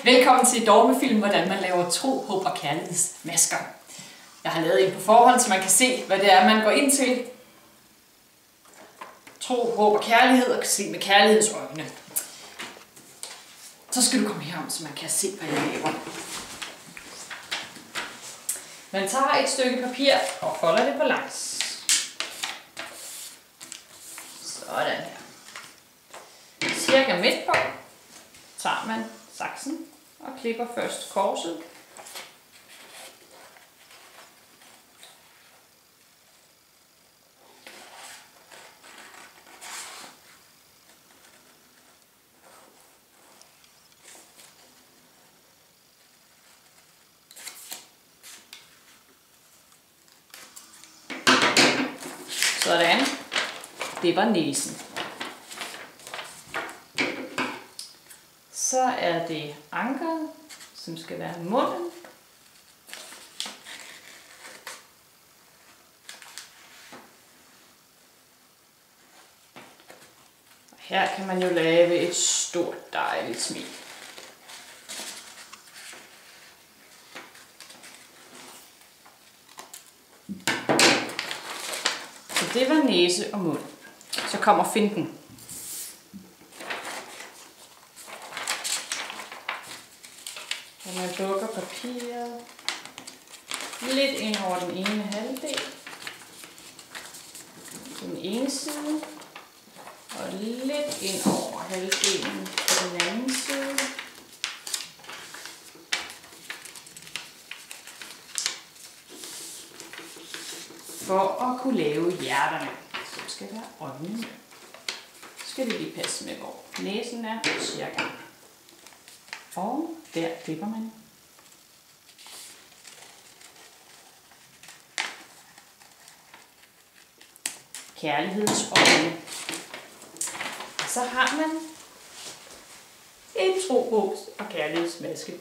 Velkommen til Dogmefilm, hvordan man laver tro, håb og kærlighedsmasker. Jeg har lavet en på forhånd, så man kan se, hvad det er, man går ind til. Tro, håb og kærlighed, og kan se med kærlighedens øjne. Så skal du komme herom, så man kan se, hvad jeg laver. Man tager et stykke papir og folder det på langs. Sådan her. Cirka midt på tager man saksen og klipper først korset. Sådan. Det var næsen. Så er det ankeret, som skal være munden. Og her kan man jo lave et stort dejligt smil. Så det var næse og mund. Så kommer finten. Og man bukker papiret lidt ind over den ene halvdel, den ene side, og lidt ind over halvdelen på den anden side. For at kunne lave hjerterne, så skal der øjnene med. Så skal det lige passe med, hvor næsen er cirka. Og der klipper man. Kærlighedsøjne. Så har man en tro, håb og kærlighedsmaske.